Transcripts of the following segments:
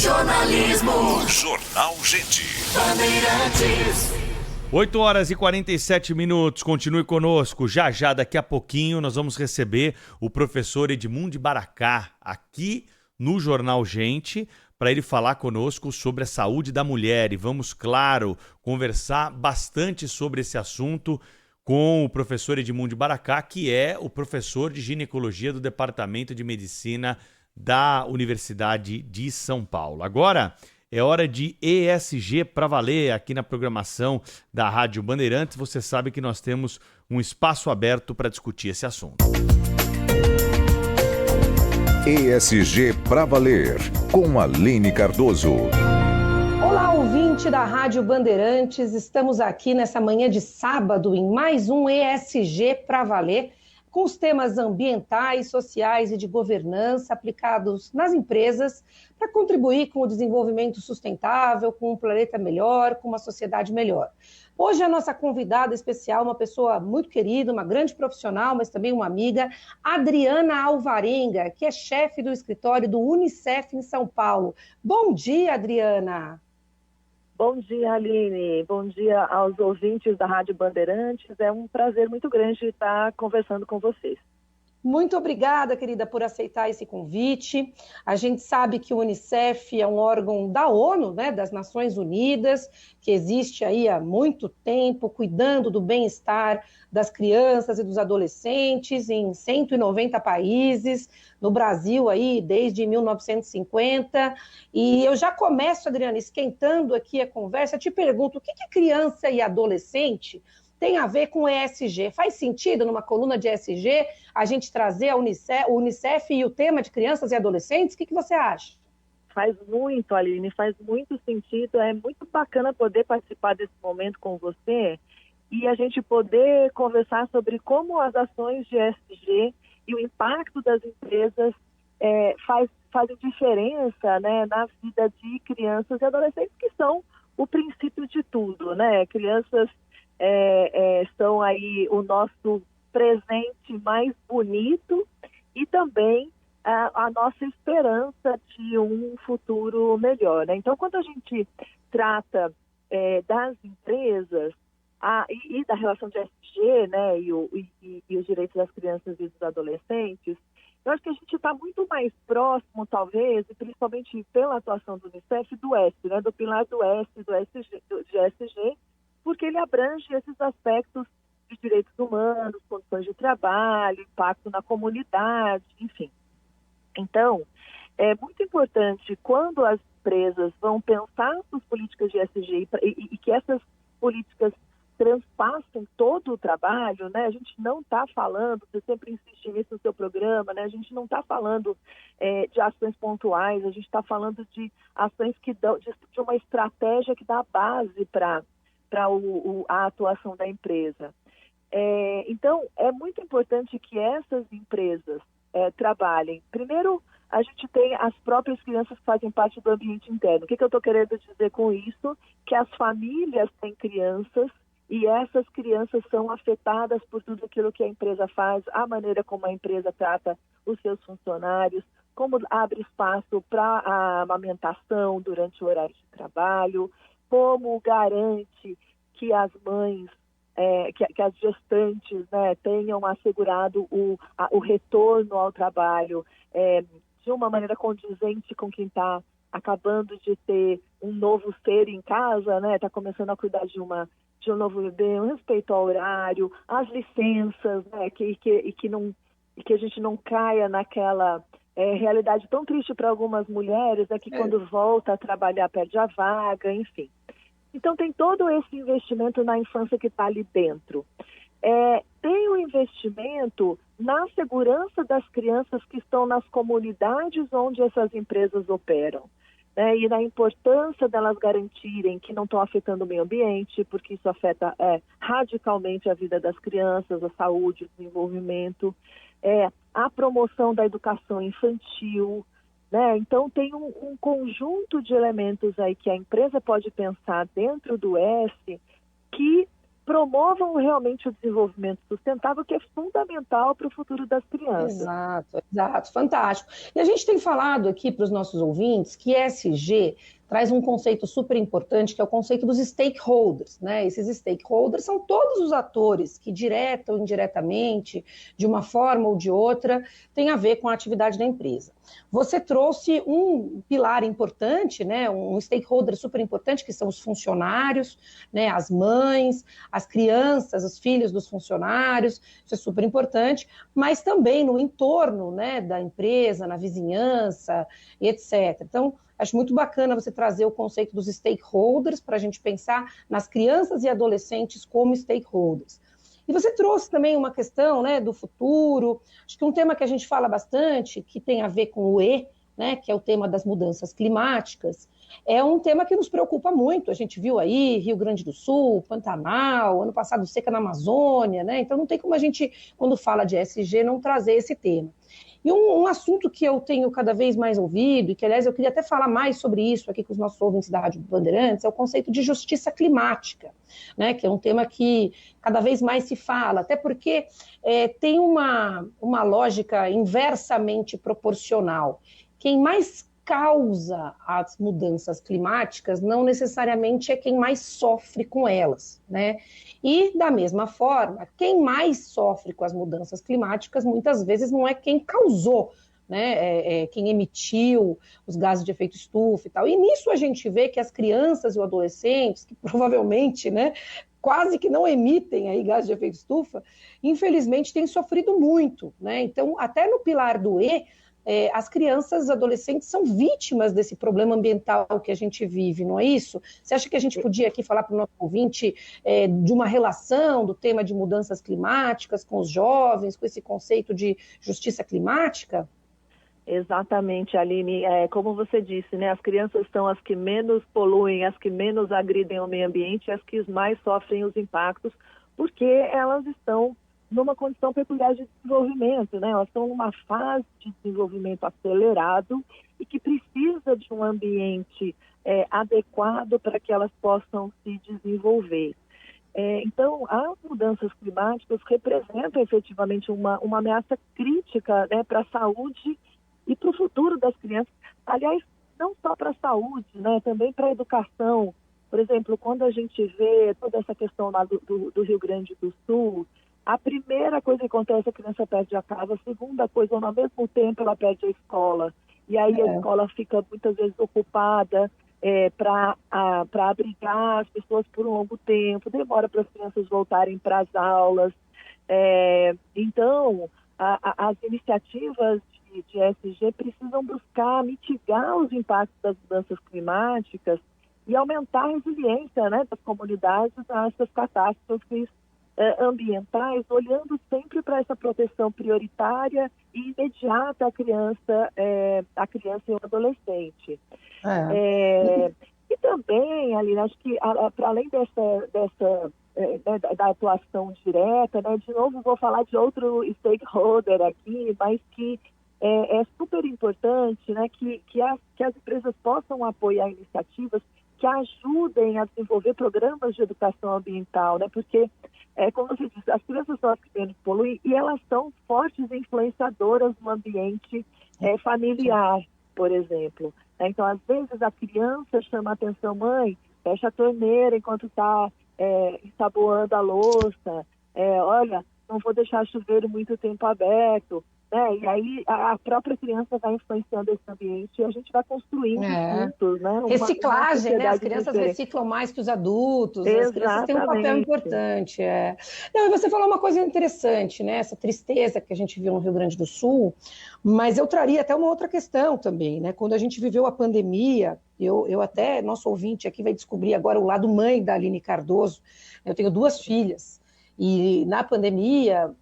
Jornalismo. Jornal Gente. Bandeirantes. 8h47. Continue conosco. Já, daqui a pouquinho, nós vamos receber o professor Edmundo Baracá aqui no Jornal Gente, para ele falar conosco sobre a saúde da mulher. E vamos, claro, conversar bastante sobre esse assunto com o professor Edmundo Baracá, que é o professor de ginecologia do Departamento de Medicina da Universidade de São Paulo. Agora é hora de ESG para valer aqui na programação da Rádio Bandeirantes. Você sabe que nós temos um espaço aberto para discutir esse assunto. ESG para valer, com Aline Cardoso. Olá, ouvinte da Rádio Bandeirantes. Estamos aqui nessa manhã de sábado em mais um ESG para valer, com os temas ambientais, sociais e de governança aplicados nas empresas para contribuir com o desenvolvimento sustentável, com um planeta melhor, com uma sociedade melhor. Hoje a nossa convidada especial, uma pessoa muito querida, uma grande profissional, mas também uma amiga, Adriana Alvarenga, que é chefe do escritório do Unicef em São Paulo. Bom dia, Adriana! Bom dia, Aline. Bom dia aos ouvintes da Rádio Bandeirantes. É um prazer muito grande estar conversando com vocês. Muito obrigada, querida, por aceitar esse convite. A gente sabe que o Unicef é um órgão da ONU, né, das Nações Unidas, que existe aí há muito tempo, cuidando do bem-estar das crianças e dos adolescentes em 190 países, no Brasil aí desde 1950. E eu já começo, Adriana, esquentando aqui a conversa, te pergunto, o que é criança e adolescente tem a ver com ESG? Faz sentido numa coluna de ESG a gente trazer o Unicef e o tema de crianças e adolescentes? O que você acha? Faz muito, Aline, faz muito sentido. É muito bacana poder participar desse momento com você e a gente poder conversar sobre como as ações de ESG e o impacto das empresas fazem diferença, né, na vida de crianças e adolescentes, que são o princípio de tudo, né? Crianças são aí o nosso presente mais bonito e também a nossa esperança de um futuro melhor, né? Então, quando a gente trata das empresas e da relação de ESG, né, e os direitos das crianças e dos adolescentes, eu acho que a gente está muito mais próximo, talvez, e principalmente pela atuação do Unicef, do S, né, do pilar do S, de ESG, porque ele abrange esses aspectos de direitos humanos, condições de trabalho, impacto na comunidade, enfim. Então, é muito importante quando as empresas vão pensar suas políticas de ESG e que essas políticas transpassem todo o trabalho, né? A gente não está falando, você sempre insiste nisso no seu programa, né? A gente não está falando de ações pontuais, a gente está falando de ações que dão, de uma estratégia que dá a base para a atuação da empresa. Então, é muito importante que essas empresas trabalhem. Primeiro, a gente tem as próprias crianças que fazem parte do ambiente interno. O que eu estou querendo dizer com isso? Que as famílias têm crianças e essas crianças são afetadas por tudo aquilo que a empresa faz, a maneira como a empresa trata os seus funcionários, como abre espaço para a amamentação durante o horário de trabalho, como garante que as mães, que as gestantes, né, tenham assegurado o retorno ao trabalho de uma maneira condizente com quem está acabando de ter um novo ser em casa, né, está começando a cuidar de um novo bebê, um respeito ao horário, as licenças, né, que a gente não caia naquela realidade tão triste para algumas mulheres, que quando volta a trabalhar perde a vaga, enfim. Então, tem todo esse investimento na infância que está ali dentro. Tem o investimento na segurança das crianças que estão nas comunidades onde essas empresas operam, né? E na importância delas garantirem que não estão afetando o meio ambiente, porque isso afeta radicalmente a vida das crianças, a saúde, o desenvolvimento, a promoção da educação infantil, né? Então, tem um conjunto de elementos aí que a empresa pode pensar dentro do S que promovam realmente o desenvolvimento sustentável, que é fundamental para o futuro das crianças. Exato, fantástico. E a gente tem falado aqui para os nossos ouvintes que ESG traz um conceito super importante, que é o conceito dos stakeholders, né? Esses stakeholders são todos os atores que, direta ou indiretamente, de uma forma ou de outra, têm a ver com a atividade da empresa. Você trouxe um pilar importante, né? Um stakeholder super importante, que são os funcionários, né? As mães, as crianças, os filhos dos funcionários, isso é super importante, mas também no entorno, né, da empresa, na vizinhança, etc. Então, acho muito bacana você trazer o conceito dos stakeholders para a gente pensar nas crianças e adolescentes como stakeholders. E você trouxe também uma questão, né, do futuro, acho que um tema que a gente fala bastante, que tem a ver com o E, né, que é o tema das mudanças climáticas, é um tema que nos preocupa muito. A gente viu aí Rio Grande do Sul, Pantanal, ano passado seca na Amazônia, né? Então não tem como a gente, quando fala de ESG, não trazer esse tema. E um assunto que eu tenho cada vez mais ouvido, e que, aliás, eu queria até falar mais sobre isso aqui com os nossos ouvintes da Rádio Bandeirantes, é o conceito de justiça climática, né? Que é um tema que cada vez mais se fala, até porque tem uma lógica inversamente proporcional. Quem mais causa as mudanças climáticas não necessariamente é quem mais sofre com elas, né? E, da mesma forma, quem mais sofre com as mudanças climáticas muitas vezes não é quem causou, né? Quem emitiu os gases de efeito estufa e tal. E nisso a gente vê que as crianças e os adolescentes, que provavelmente, né, quase que não emitem aí gases de efeito estufa, infelizmente têm sofrido muito, né? Então, até no pilar do E, as crianças e adolescentes são vítimas desse problema ambiental que a gente vive, não é isso? Você acha que a gente podia aqui falar para o nosso ouvinte de uma relação do tema de mudanças climáticas com os jovens, com esse conceito de justiça climática? Exatamente, Aline. Como você disse, né, as crianças são as que menos poluem, as que menos agridem o meio ambiente, as que mais sofrem os impactos, porque elas estão numa condição peculiar de desenvolvimento, né? Elas estão numa fase de desenvolvimento acelerado e que precisa de um ambiente adequado para que elas possam se desenvolver. Então, as mudanças climáticas representam efetivamente uma ameaça crítica, né, para a saúde e para o futuro das crianças. Aliás, não só para a saúde, né, também para a educação. Por exemplo, quando a gente vê toda essa questão lá do Rio Grande do Sul, a primeira coisa que acontece, a criança perde a casa, a segunda coisa, ao mesmo tempo ela perde a escola. E aí a escola fica muitas vezes ocupada para abrigar as pessoas por um longo tempo, demora para as crianças voltarem para as aulas. Então, as iniciativas de ESG precisam buscar mitigar os impactos das mudanças climáticas e aumentar a resiliência, né, das comunidades a essas catástrofes ambientais, olhando sempre para essa proteção prioritária e imediata à criança e ao adolescente. E também, Aline, acho que para além da atuação direta, né, de novo vou falar de outro stakeholder aqui, mas que é super importante, né, que as empresas possam apoiar iniciativas que ajudem a desenvolver programas de educação ambiental, né, porque como você disse, as crianças são as que menos poluem e elas são fortes influenciadoras no ambiente familiar, por exemplo. Então, às vezes, a criança chama a atenção, mãe, fecha a torneira enquanto está ensaboando a louça, olha, não vou deixar o chuveiro muito tempo aberto, né? E aí a própria criança vai influenciando esse ambiente e a gente vai construindo juntos, né? Reciclagem, né? As crianças reciclam mais que os adultos, as crianças têm um papel importante. Não, e você falou uma coisa interessante, né? Essa tristeza que a gente viu no Rio Grande do Sul, mas eu traria até uma outra questão também, né? Quando a gente viveu a pandemia, eu até, nosso ouvinte aqui vai descobrir agora o lado mãe da Aline Cardoso. Eu tenho 2 filhas, e na pandemia,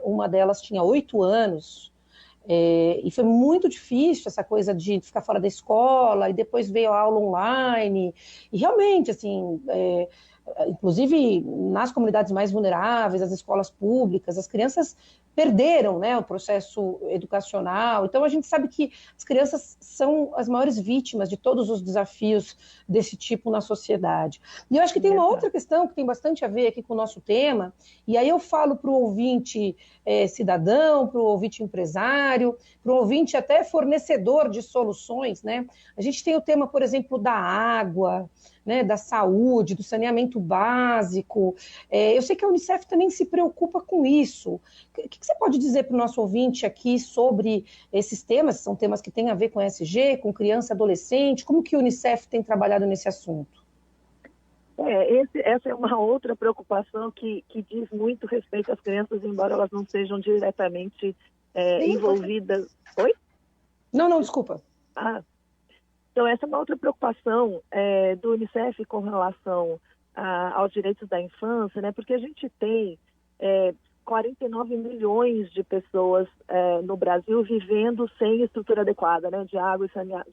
uma delas tinha 8 anos, e foi muito difícil essa coisa de ficar fora da escola, e depois veio a aula online, e realmente, assim, inclusive nas comunidades mais vulneráveis, as escolas públicas, as crianças perderam, né, o processo educacional. Então, a gente sabe que as crianças são as maiores vítimas de todos os desafios desse tipo na sociedade. E eu acho que tem uma outra questão que tem bastante a ver aqui com o nosso tema, e aí eu falo para o ouvinte cidadão, para o ouvinte empresário, para o ouvinte até fornecedor de soluções, né? A gente tem o tema, por exemplo, da água, né, da saúde, do saneamento básico. Eu sei que a Unicef também se preocupa com isso. O que você pode dizer para o nosso ouvinte aqui sobre esses temas? São temas que têm a ver com ESG, com criança e adolescente. Como que a Unicef tem trabalhado nesse assunto? Essa é uma outra preocupação que diz muito respeito às crianças, embora elas não sejam diretamente envolvidas. Oi? Não, desculpa. Então, essa é uma outra preocupação do Unicef com relação aos direitos da infância, né? Porque a gente tem 49 milhões de pessoas no Brasil vivendo sem estrutura adequada, né? De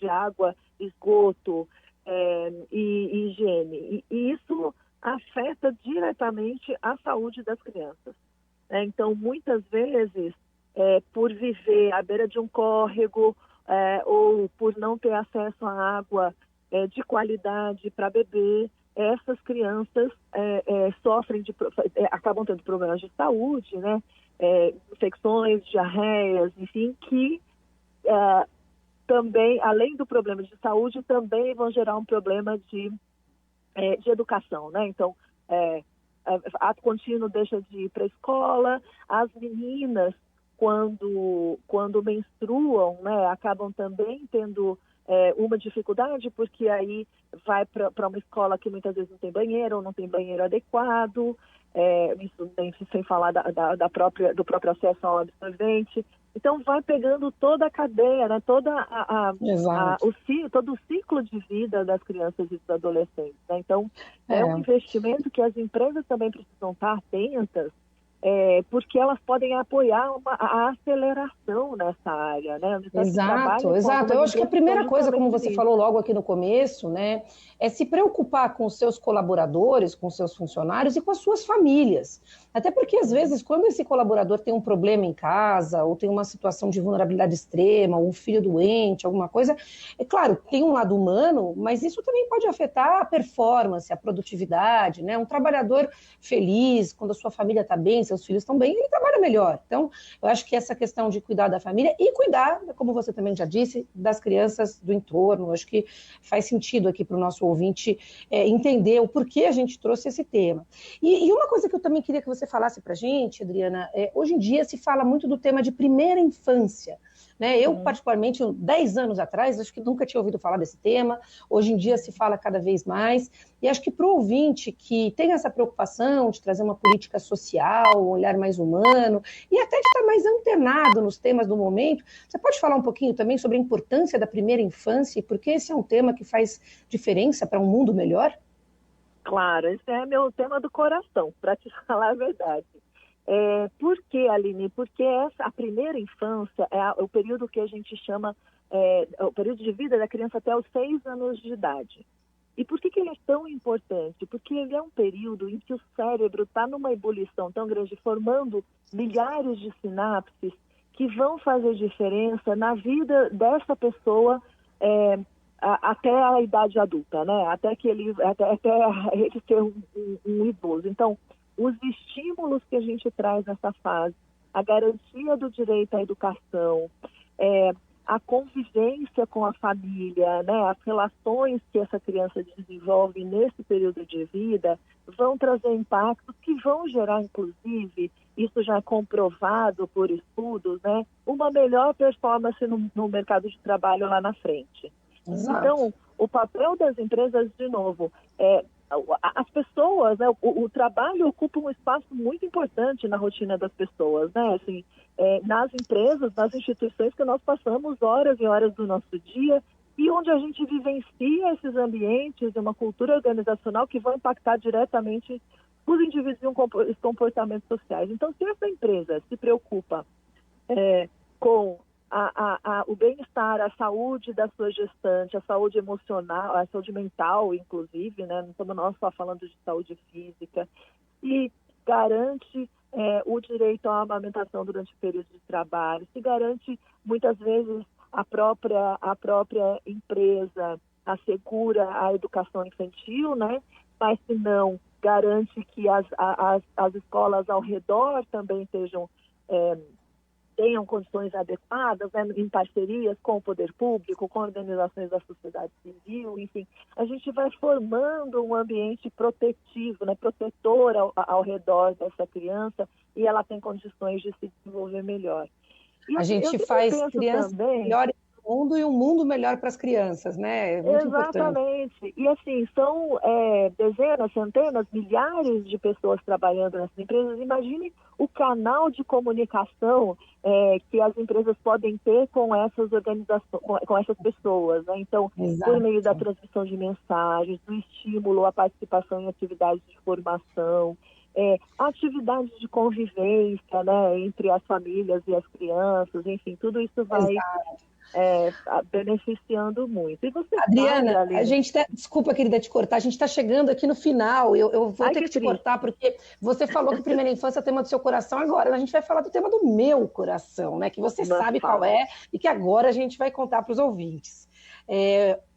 água, esgoto e higiene. E isso afeta diretamente a saúde das crianças. Então, muitas vezes, por viver à beira de um córrego, ou por não ter acesso à água de qualidade para beber, essas crianças acabam tendo problemas de saúde, né? Infecções, diarreias, enfim, que também, além do problema de saúde, também vão gerar um problema de educação, né? Então, ato contínuo deixa de ir para a escola, as meninas, quando menstruam, né, acabam também tendo uma dificuldade, porque aí vai para uma escola que muitas vezes não tem banheiro, ou não tem banheiro adequado, isso sem falar do próprio acesso ao absorvente. Então, vai pegando toda a cadeia, né, todo o ciclo de vida das crianças e dos adolescentes. Né? Então, é um investimento que as empresas também precisam estar atentas, porque elas podem apoiar a aceleração nessa área, né? Exato. Eu acho que a primeira coisa, como você falou logo aqui no começo, né, é se preocupar com os seus colaboradores, com os seus funcionários e com as suas famílias. Até porque, às vezes, quando esse colaborador tem um problema em casa, ou tem uma situação de vulnerabilidade extrema, ou um filho doente, alguma coisa, é claro, tem um lado humano, mas isso também pode afetar a performance, a produtividade, né? Um trabalhador feliz, quando a sua família está bem, seus filhos estão bem, ele trabalha melhor. Então, eu acho que essa questão de cuidar da família e cuidar, como você também já disse, das crianças do entorno, eu acho que faz sentido aqui para o nosso ouvinte entender o porquê a gente trouxe esse tema. E uma coisa que eu também queria que você falasse para a gente, Adriana, hoje em dia se fala muito do tema de primeira infância. Né? Eu, particularmente, 10 anos atrás, acho que nunca tinha ouvido falar desse tema. Hoje em dia se fala cada vez mais. E acho que para o ouvinte que tem essa preocupação de trazer uma política social, um olhar mais humano, e até de estar mais antenado nos temas do momento, você pode falar um pouquinho também sobre a importância da primeira infância e por que esse é um tema que faz diferença para um mundo melhor? Claro, esse é meu tema do coração, para te falar a verdade. Por que, Aline? Porque a primeira infância é o período que a gente chama, o período de vida da criança até os 6 anos de idade. E por que ele é tão importante? Porque ele é um período em que o cérebro está numa ebulição tão grande, formando milhares de sinapses que vão fazer diferença na vida dessa pessoa até a idade adulta, né? Até ele ser um idoso. Então, os estímulos que a gente traz nessa fase, a garantia do direito à educação, a convivência com a família, né, as relações que essa criança desenvolve nesse período de vida, vão trazer impactos que vão gerar, inclusive, isso já é comprovado por estudos, né, uma melhor performance no mercado de trabalho lá na frente. Exato. Então, o papel das empresas, de novo, as pessoas, né, o trabalho ocupa um espaço muito importante na rotina das pessoas, né? Assim, nas empresas, nas instituições que nós passamos horas e horas do nosso dia e onde a gente vivencia esses ambientes, uma cultura organizacional que vão impactar diretamente os indivíduos e os comportamentos sociais. Então, se essa empresa se preocupa com o bem-estar, a saúde da sua gestante, a saúde emocional, a saúde mental, inclusive, né? Não estamos nós só falando de saúde física, e garante o direito à amamentação durante o período de trabalho, se garante muitas vezes a própria empresa assegura a educação infantil, né? Mas se não, garante que as escolas ao redor também tenham condições adequadas, né, em parcerias com o poder público, com organizações da sociedade civil, enfim. A gente vai formando um ambiente protetivo, né, protetor ao redor dessa criança, e ela tem condições de se desenvolver melhor. E a gente faz crianças melhores do mundo e um mundo melhor para as crianças, né? É muito Exatamente. Importante. E assim, são dezenas, centenas, milhares de pessoas trabalhando nessas empresas. Imagine o canal de comunicação que as empresas podem ter com essas organizações, com essas pessoas, né? Então, por meio da transmissão de mensagens, do estímulo à participação em atividades de formação, atividades de convivência, né, entre as famílias e as crianças, enfim, tudo isso vai beneficiando muito. E você, Adriana, a gente desculpa, querida, te cortar, a gente está chegando aqui no final, eu vou ter que te cortar, porque você falou que primeira infância é o tema do seu coração, agora a gente vai falar do tema do meu coração, né, que você sabe qual é, e que agora a gente vai contar para os ouvintes.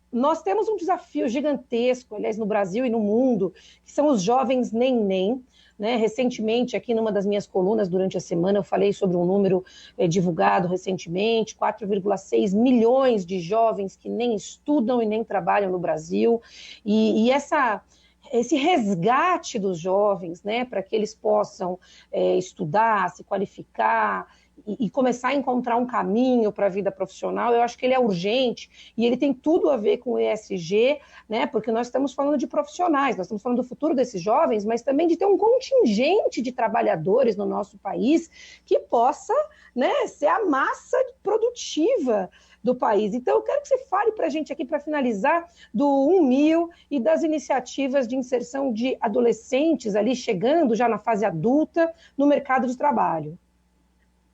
Nós temos um desafio gigantesco, aliás, no Brasil e no mundo, que são os jovens neném, né? Recentemente, aqui numa das minhas colunas durante a semana, eu falei sobre um número divulgado recentemente, 4,6 milhões de jovens que nem estudam e nem trabalham no Brasil, e esse resgate dos jovens, né, para que eles possam estudar, se qualificar e começar a encontrar um caminho para a vida profissional, eu acho que ele é urgente e ele tem tudo a ver com o ESG, né, porque nós estamos falando de profissionais, nós estamos falando do futuro desses jovens, mas também de ter um contingente de trabalhadores no nosso país que possa, né, ser a massa produtiva do país. Então, eu quero que você fale para a gente aqui, para finalizar, do 1.000 e das iniciativas de inserção de adolescentes ali, chegando já na fase adulta, no mercado de trabalho.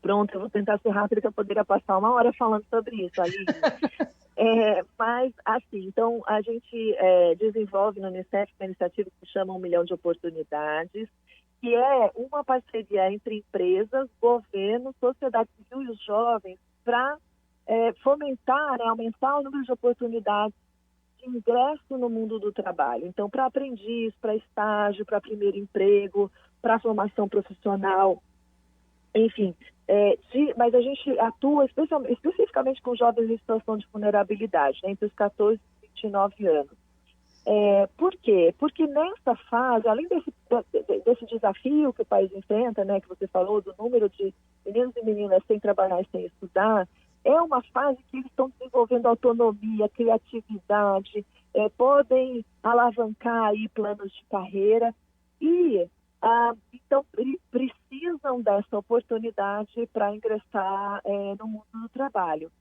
Pronto, eu vou tentar ser rápida, que eu poderia passar 1 hora falando sobre isso, Aline. Mas, assim, então, a gente desenvolve no Unicef uma iniciativa que se chama 1 milhão de oportunidades, que é uma parceria entre empresas, governo, sociedade civil e os jovens para fomentar, né, aumentar o número de oportunidades de ingresso no mundo do trabalho. Então, para aprendiz, para estágio, para primeiro emprego, para formação profissional, enfim. Mas a gente atua especificamente com jovens em situação de vulnerabilidade, né, entre os 14 e 29 anos. Por quê? Porque nessa fase, além desse desafio que o país enfrenta, né, que você falou, do número de meninos e meninas sem trabalhar e sem estudar, é uma fase que eles estão desenvolvendo autonomia, criatividade, podem alavancar aí planos de carreira e então precisam dessa oportunidade para ingressar no mundo do trabalho.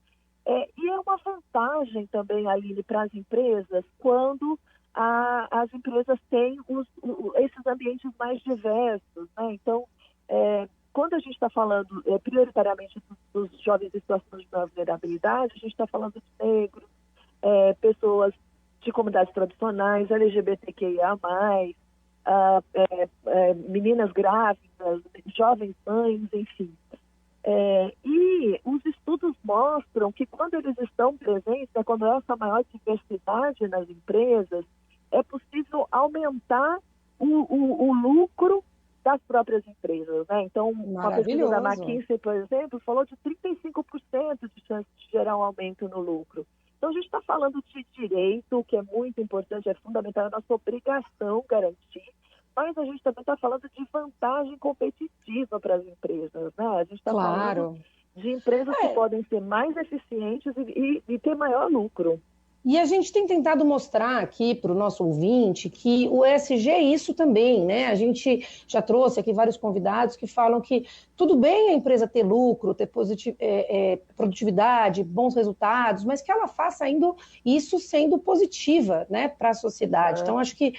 E é uma vantagem também, Aline, para as empresas quando as empresas têm esses ambientes mais diversos, né? Então, quando a gente está falando prioritariamente dos jovens em situação de vulnerabilidade, a gente está falando de negros, pessoas de comunidades tradicionais, LGBTQIA+, meninas grávidas, jovens mães, enfim. E os estudos mostram que quando eles estão presentes, né, quando há essa maior diversidade nas empresas, é possível aumentar o lucro das próprias empresas, né? Então, uma pesquisa da McKinsey, por exemplo, falou de 35% de chance de gerar um aumento no lucro. Então, a gente está falando de direito, que é muito importante, é fundamental, é nossa obrigação garantir, mas a gente também está falando de vantagem competitiva para as empresas, né? A gente está falando de empresas que podem ser mais eficientes e ter maior lucro. E a gente tem tentado mostrar aqui para o nosso ouvinte que o ESG é isso também, né? A gente já trouxe aqui vários convidados que falam que tudo bem a empresa ter lucro, ter produtividade, bons resultados, mas que ela faça ainda isso sendo positiva, né, para a sociedade. Então, acho que,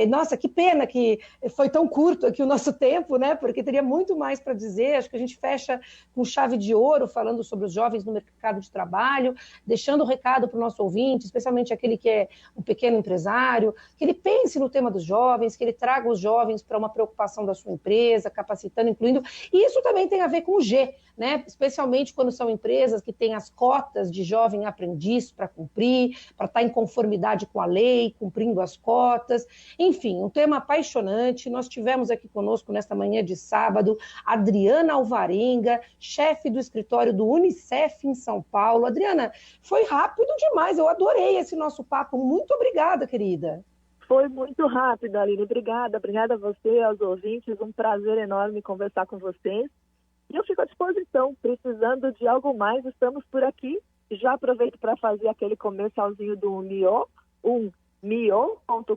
nossa, que pena que foi tão curto aqui o nosso tempo, né? Porque teria muito mais para dizer. Acho que a gente fecha com chave de ouro falando sobre os jovens no mercado de trabalho, deixando o recado para o nosso ouvinte, especialmente aquele que é um pequeno empresário, que ele pense no tema dos jovens, que ele traga os jovens para uma preocupação da sua empresa, capacitando, incluindo. E isso também tem a ver com o G, né? Especialmente quando são empresas que têm as cotas de jovem aprendiz para cumprir, para estar em conformidade com a lei, cumprindo as cotas. Enfim, um tema apaixonante. Nós tivemos aqui conosco nesta manhã de sábado Adriana Alvarenga, chefe do escritório do Unicef em São Paulo. Adriana, foi rápido demais, eu adorei esse nosso papo. Muito obrigada, querida. Foi muito rápido, Aline. Obrigada a você, aos ouvintes. Um prazer enorme conversar com vocês. E eu fico à disposição. Precisando de algo mais, estamos por aqui. Já aproveito para fazer aquele comercialzinho do Mio, mio.com.br,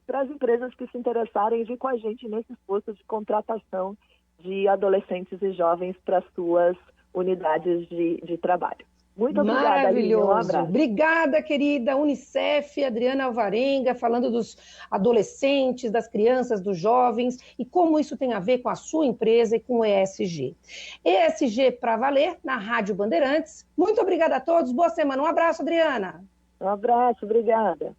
para as empresas que se interessarem em vir com a gente nesse esforço de contratação de adolescentes e jovens para suas unidades de trabalho. Muito obrigada, Aline. Um abraço. Obrigada, querida Unicef, Adriana Alvarenga, falando dos adolescentes, das crianças, dos jovens e como isso tem a ver com a sua empresa e com o ESG. ESG para valer, na Rádio Bandeirantes. Muito obrigada a todos, boa semana. Um abraço, Adriana. Um abraço, obrigada.